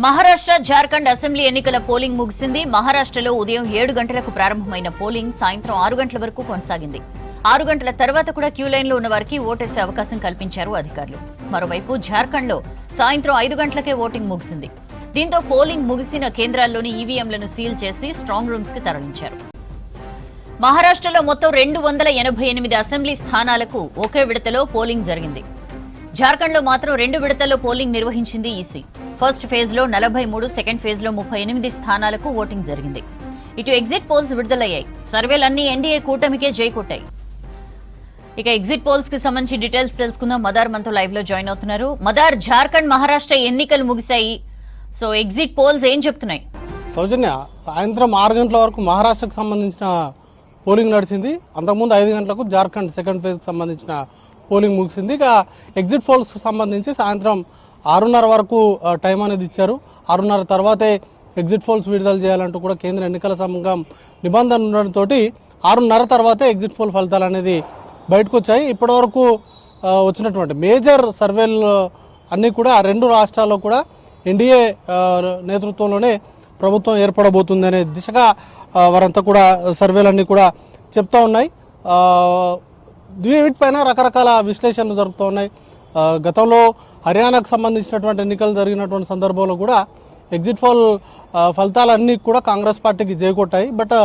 Maharashtra Jharkhand assembly ఎన్నికల polling ముగిసింది. మహారాష్ట్రలో ఉదయం 7 గంటలకు ప్రారంభమైన పోలింగ్ సాయంత్రం 6 గంటల వరకు కొనసాగింది. 6 గంటల తర్వాత కూడా క్యూ లైన్లో ఉన్న వారికి ఓటేసే అవకాశం కల్పించారు అధికారులు. మరోవైపు జార్ఖండ్లో సాయంత్రం 5 గంటలకే ఓటింగ్ ముగిసింది. దీంతో పోలింగ్ ముగిసిన కేంద్రాల్లోని ఈవీఎంలను సీల్ చేసి స్ట్రాంగ్ రూమ్స్ కి తరలించారు. మహారాష్ట్రలో మొత్తం 288 అసెంబ్లీ స్థానాలకు ఒకే విడతలో పోలింగ్ జరిగింది. జార్ఖండ్లో మాత్రం 2 విడతల్లో పోలింగ్ నిర్వహించింది ఈసీ. ఫస్ట్ ఫేజ్ లో 43, సెకండ్ ఫేజ్ లో 38 స్థానాలకు ఓటింగ్ జరిగింది. ఇటు ఎగ్జిట్ పోల్స్ విడుదలయ్యాయి. సర్వేలన్నీ ఎన్డీఏ కూటమికే జై కొట్టాయి. ఇక ఎగ్జిట్ పోల్స్ కి సంబంధించి డీటెయిల్స్ తెలుసుకుందాం. మదార్ మనతో లైవ్ లో జాయిన్ అవుతున్నారు. మదార్, జార్ఖండ్ మహారాష్ట్ర ఎన్నికలు ముగిశాయి. సో ఎగ్జిట్ పోల్స్ ఏం చెప్తున్నాయి? సౌజన్య, సాయంత్రం 6 గంటల వరకు మహారాష్ట్రకు సంబంధించిన పోలింగ్ నడిచింది. అంతకుముందు 5 గంటలకు జార్ఖండ్ సెకండ్ ఫేజ్కి సంబంధించిన పోలింగ్ ముగిసింది. ఇక ఎగ్జిట్ పోల్స్కి సంబంధించి సాయంత్రం 6:30 వరకు టైం అనేది ఇచ్చారు. 6:30 తర్వాతే ఎగ్జిట్ పోల్స్ విడుదల చేయాలంటూ కూడా కేంద్ర ఎన్నికల సంఘం నిబంధన ఉండడంతో 6:30 తర్వాతే ఎగ్జిట్ పోల్ ఫలితాలు అనేది బయటకు వచ్చాయి. ఇప్పటివరకు వచ్చినటువంటి మేజర్ సర్వేలు అన్నీ కూడా 2 రాష్ట్రాల్లో కూడా ఎన్డీఏ నేతృత్వంలోనే ప్రభుత్వం ఏర్పడబోతుందనే దిశగా వారంతా కూడా సర్వేలన్నీ కూడా చెప్తా ఉన్నాయి. వీటిపైన రకరకాల విశ్లేషణలు జరుగుతూ ఉన్నాయి. గతంలో హర్యానాకు సంబంధించినటువంటి ఎన్నికలు జరిగినటువంటి సందర్భంలో కూడా ఎగ్జిట్ పోల్ ఫలితాలన్నీ కూడా కాంగ్రెస్ పార్టీకి జైకొట్టాయి. బట్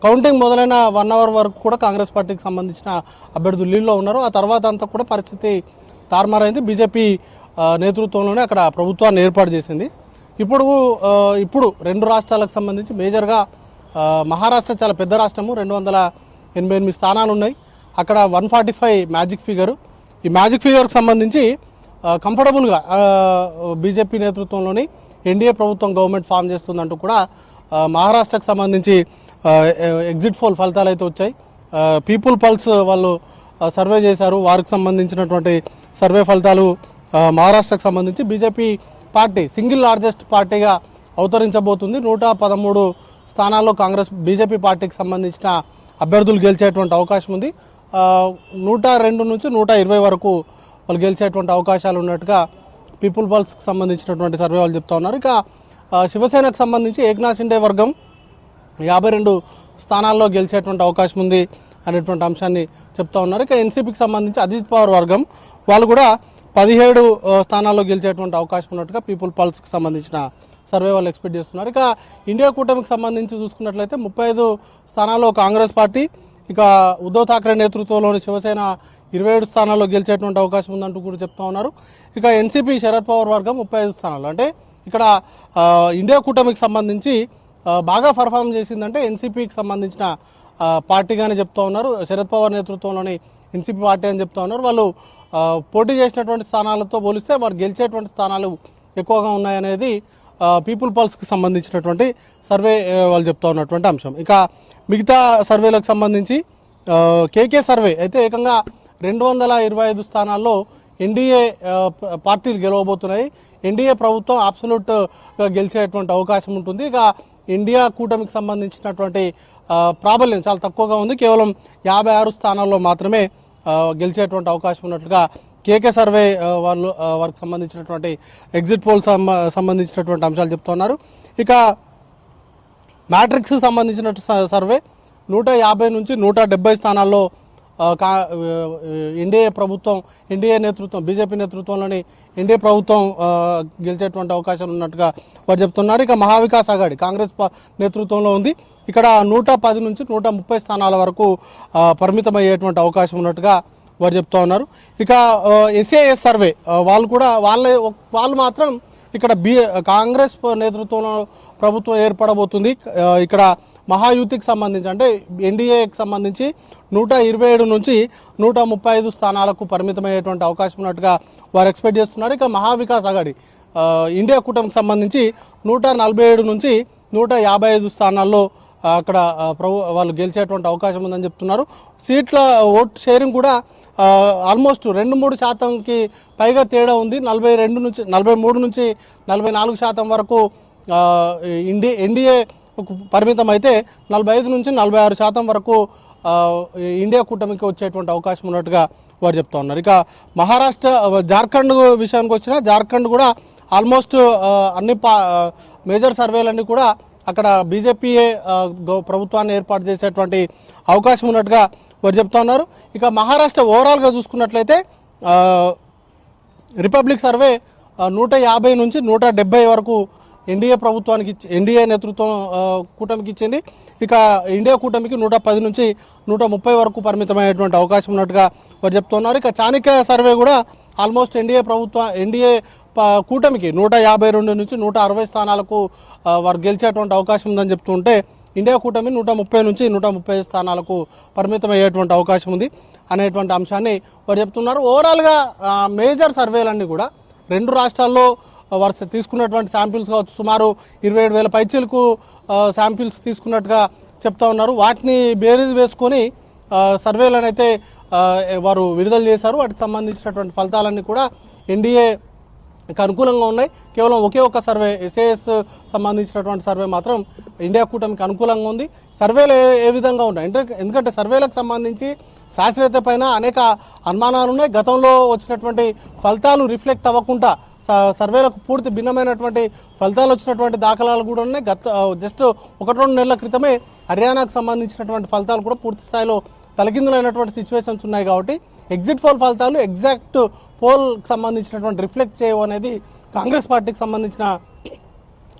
కౌంటింగ్ మొదలైన 1 అవర్ వరకు కూడా కాంగ్రెస్ పార్టీకి సంబంధించిన అభ్యర్థులు లీడ్లో ఉన్నారు. ఆ తర్వాత అంతా కూడా పరిస్థితి తారుమారైంది. బీజేపీ నేతృత్వంలోనే అక్కడ ప్రభుత్వాన్ని ఏర్పాటు చేసింది. ఇప్పుడు 2 రాష్ట్రాలకు సంబంధించి మేజర్గా మహారాష్ట్ర చాలా పెద్ద రాష్ట్రము, 288 స్థానాలు ఉన్నాయి. అక్కడ 145 మ్యాజిక్ ఫిగరు. ఈ మ్యాజిక్ ఫిగర్కి సంబంధించి కంఫర్టబుల్గా బీజేపీ నేతృత్వంలోని ఎన్డీఏ ప్రభుత్వం గవర్నమెంట్ ఫామ్ చేస్తుందంటూ కూడా మహారాష్ట్రకు సంబంధించి ఎగ్జిట్ పోల్ ఫలితాలు అయితే వచ్చాయి. పీపుల్ పల్స్ వాళ్ళు సర్వే చేశారు. వారికి సంబంధించినటువంటి సర్వే ఫలితాలు మహారాష్ట్రకు సంబంధించి బీజేపీ పార్టీ సింగిల్ లార్జెస్ట్ పార్టీగా అవతరించబోతుంది. 113 స్థానాల్లో బీజేపీ పార్టీకి సంబంధించిన అభ్యర్థులు గెలిచేటువంటి అవకాశం ఉంది. 102 నుంచి 120 వరకు వాళ్ళు గెలిచేటువంటి అవకాశాలు ఉన్నట్టుగా పీపుల్ పల్స్కి సంబంధించినటువంటి సర్వే వాళ్ళు చెప్తా ఉన్నారు. ఇక శివసేనకు సంబంధించి ఏక్నాథ్ షిండే వర్గం 52 స్థానాల్లో గెలిచేటువంటి అవకాశం ఉంది అనేటువంటి అంశాన్ని చెప్తా ఉన్నారు. ఇక ఎన్సీపీకి సంబంధించి అజిత్ పవార్ వర్గం వాళ్ళు కూడా 17 స్థానాల్లో గెలిచేటువంటి అవకాశం ఉన్నట్టుగా పీపుల్ పల్స్కి సంబంధించిన సర్వే వాళ్ళు ఎక్స్పెక్ట్ చేస్తున్నారు. ఇక ఇండియా కూటమికి సంబంధించి చూసుకున్నట్లయితే 35 స్థానాల్లో కాంగ్రెస్ పార్టీ, ఇక ఉద్ధవ్ ఠాక్రే నేతృత్వంలోని శివసేన 27 స్థానాల్లో గెలిచేటువంటి అవకాశం ఉందంటూ కూడా చెప్తా ఉన్నారు. ఇక ఎన్సీపీ శరద్ పవార్ వర్గం 35 స్థానాలు. అంటే ఇక్కడ ఇండియా కూటమికి సంబంధించి బాగా పర్ఫామ్ చేసిందంటే ఎన్సీపీకి సంబంధించిన పార్టీగానే చెప్తా ఉన్నారు. శరద్ పవార్ నేతృత్వంలోని ఎన్సీపీ పార్టీ అని చెప్తా ఉన్నారు. వాళ్ళు పోటీ చేసినటువంటి స్థానాలతో పోలిస్తే వారు గెలిచేటువంటి స్థానాలు ఎక్కువగా ఉన్నాయనేది పీపుల్ పల్స్కి సంబంధించినటువంటి సర్వే వాళ్ళు చెప్తా ఉన్నటువంటి అంశం. ఇక మిగతా సర్వేలకు సంబంధించి కేకే సర్వే అయితే ఏకంగా 225 స్థానాల్లో ఎన్డీఏ పార్టీలు గెలవబోతున్నాయి. ఎన్డీఏ ప్రభుత్వం అబ్సల్యూట్గా గెలిచేటువంటి అవకాశం ఉంటుంది. ఇక ఇండియా కూటమికి సంబంధించినటువంటి ప్రాబల్యం చాలా తక్కువగా ఉంది. కేవలం 56 స్థానాల్లో మాత్రమే గెలిచేటువంటి అవకాశం ఉన్నట్లుగా కేకే సర్వే వారికి సంబంధించినటువంటి ఎగ్జిట్ పోల్ సంబంధించినటువంటి అంశాలు చెప్తున్నారు. ఇక మ్యాట్రిక్స్కి సంబంధించిన సర్వే 150 నుంచి 170 స్థానాల్లో ఎన్డీఏ నేతృత్వం, బీజేపీ నేతృత్వంలోని ఎన్డీఏ ప్రభుత్వం గెలిచేటువంటి అవకాశాలు ఉన్నట్టుగా వారు చెప్తున్నారు. ఇక మహావికాస్ అఘాడి కాంగ్రెస్ నేతృత్వంలో ఉంది. ఇక్కడ 110 నుంచి 130 స్థానాల వరకు పరిమితమయ్యేటువంటి అవకాశం ఉన్నట్టుగా వారు చెప్తా ఉన్నారు. ఇక ఎస్ఏఎస్ సర్వే వాళ్ళు మాత్రం ఇక్కడ కాంగ్రెస్ నేతృత్వంలో ప్రభుత్వం ఏర్పడబోతుంది. ఇక్కడ మహాయూతికి సంబంధించి అంటే ఎన్డీఏకి సంబంధించి 127 నుంచి 135 స్థానాలకు పరిమితమయ్యేటువంటి అవకాశం ఉన్నట్టుగా వారు ఎక్స్పెక్ట్ చేస్తున్నారు. ఇక మహావికాస్ అఘాడి ఇండియా కూటమికి సంబంధించి 147 నుంచి 155 స్థానాల్లో అక్కడ వాళ్ళు గెలిచేటువంటి అవకాశం ఉందని చెప్తున్నారు. సీట్ల ఓట్ షేరింగ్ కూడా ఆల్మోస్ట్ 2-3% పైగా తేడా ఉంది. 43 నుంచి 44% వరకు ఎన్డీఏ పరిమితం అయితే 45 నుంచి 46% వరకు ఇండియా కూటమికి వచ్చేటువంటి అవకాశం ఉన్నట్టుగా వారు చెప్తా ఉన్నారు. ఇక జార్ఖండ్ విషయానికి వచ్చినా జార్ఖండ్ కూడా ఆల్మోస్ట్ అన్ని మేజర్ సర్వేలన్నీ కూడా అక్కడ బీజేపీయే ప్రభుత్వాన్ని ఏర్పాటు చేసేటువంటి అవకాశం ఉన్నట్టుగా వారు చెప్తా ఉన్నారు. ఇక మహారాష్ట్ర ఓవరాల్గా చూసుకున్నట్లయితే రిపబ్లిక్ సర్వే 150 నుంచి 170 వరకు ఎన్డీఏ ప్రభుత్వానికి ఎన్డీఏ నేతృత్వం కూటమికి ఇచ్చింది. ఇక ఇండియా కూటమికి 110 నుంచి 130 వరకు పరిమితమైనటువంటి అవకాశం ఉన్నట్టుగా వారు చెప్తున్నారు. ఇక చాణక్య సర్వే కూడా ఆల్మోస్ట్ ఎన్డీఏ కూటమికి 152 నుంచి 160 స్థానాలకు వారు గెలిచేటువంటి అవకాశం ఉందని చెప్తుంటే ఇండియా కూటమి 130 నుంచి 135 స్థానాలకు పరిమితమయ్యేటువంటి అవకాశం ఉంది అనేటువంటి అంశాన్ని వారు చెప్తున్నారు. ఓవరాల్గా మేజర్ సర్వేలన్నీ కూడా రెండు రాష్ట్రాల్లో వారు తీసుకున్నటువంటి శాంపిల్స్ కావచ్చు, సుమారు 27,000 పైచీలకు శాంపిల్స్ తీసుకున్నట్టుగా చెప్తా ఉన్నారు. వాటిని బేరీజ్ వేసుకొని సర్వేలను అయితే వారు విడుదల చేశారు. వాటికి సంబంధించినటువంటి ఫలితాలన్నీ కూడా ఎన్డీఏకి అనుకూలంగా ఉన్నాయి. కేవలం ఒకే ఒక్క సర్వే ఎస్ఏఎస్ సంబంధించినటువంటి సర్వే మాత్రం ఇండియా కూటమికి అనుకూలంగా ఉంది. సర్వేలు ఏ విధంగా ఉన్నాయి ఎందుకంటే సర్వేలకు సంబంధించి శాస్త్రీయత పైన అనేక అనుమానాలు ఉన్నాయి. గతంలో వచ్చినటువంటి ఫలితాలు రిఫ్లెక్ట్ అవ్వకుండా సర్వేలకు పూర్తి భిన్నమైనటువంటి ఫలితాలు వచ్చినటువంటి దాఖలాలు కూడా ఉన్నాయి. జస్ట్ 1-2 నెలల క్రితమే హర్యానాకు సంబంధించినటువంటి ఫలితాలు కూడా పూర్తి స్థాయిలో తలకిందులైనటువంటి సిచ్యువేషన్స్ ఉన్నాయి. కాబట్టి ఎగ్జిట్ పోల్ ఫలితాలు ఎగ్జాక్ట్ పోల్కి సంబంధించినటువంటి రిఫ్లెక్ట్ చేయవు అనేది కాంగ్రెస్ పార్టీకి సంబంధించిన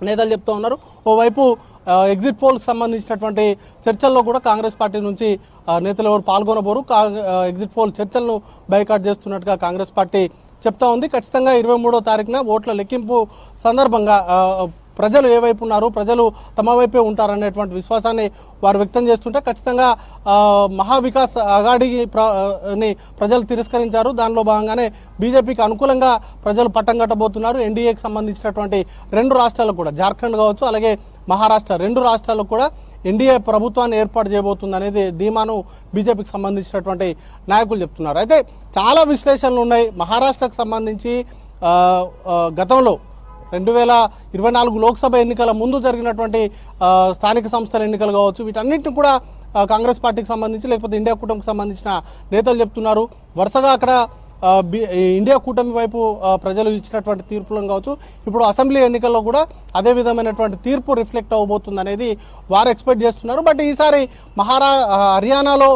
నేతలు చెప్తూ ఉన్నారు. ఓవైపు ఎగ్జిట్ పోల్కి సంబంధించినటువంటి చర్చల్లో కూడా కాంగ్రెస్ పార్టీ నుంచి నేతలు ఎవరు పాల్గొనబోరు. ఎగ్జిట్ పోల్ చర్చలను బైకాట్ చేస్తున్నట్టుగా కాంగ్రెస్ పార్టీ చెప్తా ఉంది. ఖచ్చితంగా 23వ తారీఖున ఓట్ల లెక్కింపు సందర్భంగా ప్రజలు ఏ వైపు ఉన్నారు, ప్రజలు తమ వైపే ఉంటారనేటువంటి విశ్వాసాన్ని వారు వ్యక్తం చేస్తుంటే ఖచ్చితంగా మహావికాస్ అఘాడీని ప్రజలు తిరస్కరించారు. దానిలో భాగంగానే బీజేపీకి అనుకూలంగా ప్రజలు పట్టం కట్టబోతున్నారు. ఎన్డీఏకి సంబంధించినటువంటి 2 రాష్ట్రాలకు కూడా, జార్ఖండ్ కావచ్చు అలాగే మహారాష్ట్ర 2 రాష్ట్రాలకు కూడా ఎన్డీఏ ప్రభుత్వాన్ని ఏర్పాటు చేయబోతుంది అనేది ధీమాను బీజేపీకి సంబంధించినటువంటి నాయకులు చెప్తున్నారు. అయితే చాలా విశ్లేషణలు ఉన్నాయి. మహారాష్ట్రకు సంబంధించి గతంలో 2024 లోక్సభ ఎన్నికల ముందు జరిగినటువంటి స్థానిక సంస్థల ఎన్నికలు కావచ్చు, వీటన్నిటిని కూడా కాంగ్రెస్ పార్టీకి సంబంధించి లేకపోతే ఇండియా కూటమికి సంబంధించిన నేతలు చెప్తున్నారు. వరుసగా అక్కడ ఇండియా కూటమి వైపు ప్రజలు ఇచ్చినటువంటి తీర్పులను కావచ్చు, ఇప్పుడు అసెంబ్లీ ఎన్నికల్లో కూడా అదే విధమైనటువంటి తీర్పు రిఫ్లెక్ట్ అవ్వబోతుంది అనేది వారు ఎక్స్పెక్ట్ చేస్తున్నారు. బట్ ఈసారి హర్యానాలో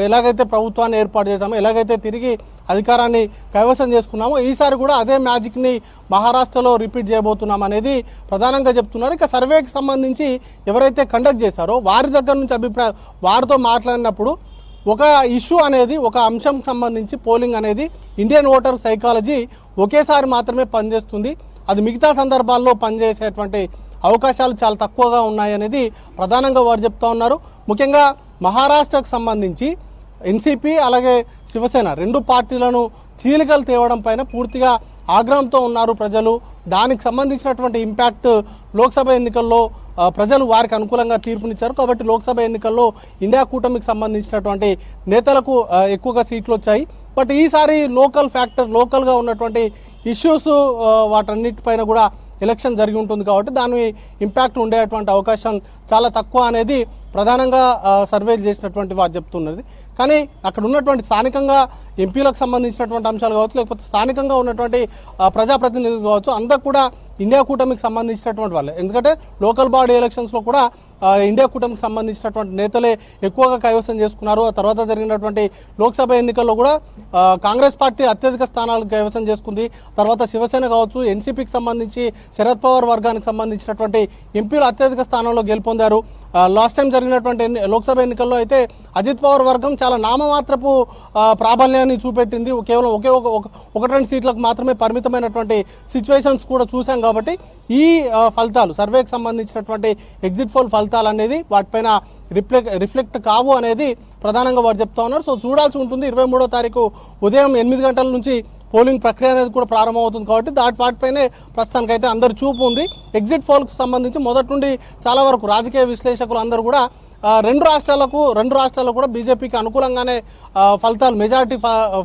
ఎలాగైతే ప్రభుత్వాన్ని ఏర్పాటు చేశామో, ఎలాగైతే తిరిగి అధికారాన్ని కైవసం చేసుకున్నామో, ఈసారి కూడా అదే మ్యాజిక్ని మహారాష్ట్రలో రిపీట్ చేయబోతున్నాం అనేది ప్రధానంగా చెప్తున్నారు. ఇక సర్వేకి సంబంధించి ఎవరైతే కండక్ట్ చేశారో వారి దగ్గర నుంచి వారితో మాట్లాడినప్పుడు ఒక ఇష్యూ అనేది, ఒక అంశంకి సంబంధించి పోలింగ్ అనేది ఇండియన్ ఓటర్ సైకాలజీ ఒకేసారి మాత్రమే పనిచేస్తుంది, అది మిగతా సందర్భాల్లో పనిచేసేటువంటి అవకాశాలు చాలా తక్కువగా ఉన్నాయనేది ప్రధానంగా వారు చెప్తా ఉన్నారు. ముఖ్యంగా మహారాష్ట్రకు సంబంధించి ఎన్సీపీ అలాగే శివసేన 2 పార్టీలను చీలికలు తేవడం పైన పూర్తిగా ఆగ్రహంతో ఉన్నారు ప్రజలు. దానికి సంబంధించినటువంటి ఇంపాక్ట్ లోక్సభ ఎన్నికల్లో ప్రజలు వారికి అనుకూలంగా తీర్పునిచ్చారు. కాబట్టి లోక్సభ ఎన్నికల్లో ఇండియా కూటమికి సంబంధించినటువంటి నేతలకు ఎక్కువగా సీట్లు వచ్చాయి. బట్ ఈసారి లోకల్గా ఉన్నటువంటి ఇష్యూస్ వాటన్నిటిపైన కూడా ఎలక్షన్ జరిగి ఉంటుంది. కాబట్టి దాని ఇంపాక్ట్ ఉండేటువంటి అవకాశం చాలా తక్కువ అనేది ప్రధానంగా సర్వేలు చేసినటువంటి వారు చెప్తున్నది. కానీ అక్కడ ఉన్నటువంటి స్థానికంగా ఎంపీలకు సంబంధించినటువంటి అంశాలు కావచ్చు, లేకపోతే స్థానికంగా ఉన్నటువంటి ప్రజాప్రతినిధులు కావచ్చు, అందరూ కూడా ఇండియా కూటమికి సంబంధించినటువంటి వాళ్ళే. ఎందుకంటే లోకల్ బాడీ ఎలక్షన్స్లో కూడా ఇండియా కూటమికి సంబంధించినటువంటి నేతలే ఎక్కువగా కైవసం చేసుకున్నారు. ఆ తర్వాత జరిగినటువంటి లోక్సభ ఎన్నికల్లో కూడా కాంగ్రెస్ పార్టీ అత్యధిక స్థానాలు కైవసం చేసుకుంది. తర్వాత శివసేన కావచ్చు, ఎన్సీపీకి సంబంధించి శరద్ పవార్ వర్గానికి సంబంధించినటువంటి ఎంపీలు అత్యధిక స్థానంలో గెలుపొందారు. లాస్ట్ టైం జరిగినటువంటి లోక్సభ ఎన్నికల్లో అయితే అజిత్ పవార్ వర్గం చాలా నామమాత్రపు ప్రాబల్యాన్ని చూపెట్టింది. కేవలం 1-2 సీట్లకు మాత్రమే పరిమితమైనటువంటి సిచ్యువేషన్స్ కూడా చూసాం. కాబట్టి ఈ ఫలితాలు, సర్వేకి సంబంధించినటువంటి ఎగ్జిట్ పోల్ ఫలితాలు అనేది వాటిపైన రిఫ్లెక్ట్ కావు అనేది ప్రధానంగా వారు చెప్తా ఉన్నారు. సో చూడాల్సి ఉంటుంది. 23వ తారీఖు ఉదయం 8 గంటల నుంచి పోలింగ్ ప్రక్రియ అనేది కూడా ప్రారంభమవుతుంది. కాబట్టి వాటిపైనే ప్రస్తుతానికైతే అందరి చూపు ఉంది. ఎగ్జిట్ పోల్కి సంబంధించి మొదటి నుండి చాలా వరకు రాజకీయ విశ్లేషకులు అందరూ కూడా 2 రాష్ట్రాల్లో కూడా బీజేపీకి అనుకూలంగానే మెజారిటీ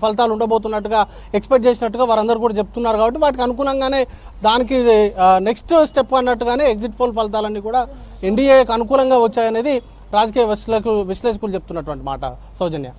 ఫలితాలు ఉండబోతున్నట్టుగా ఎక్స్పెక్ట్ చేసినట్టుగా వారందరూ కూడా చెప్తున్నారు. కాబట్టి వాటికి అనుకూలంగానే దానికి నెక్స్ట్ స్టెప్ అన్నట్టుగానే ఎగ్జిట్ పోల్ ఫలితాలన్నీ కూడా ఎన్డీఏకి అనుకూలంగా వచ్చాయనేది రాజకీయ విశ్లేషకులు చెప్తున్నటువంటి మాట. సౌజన్య.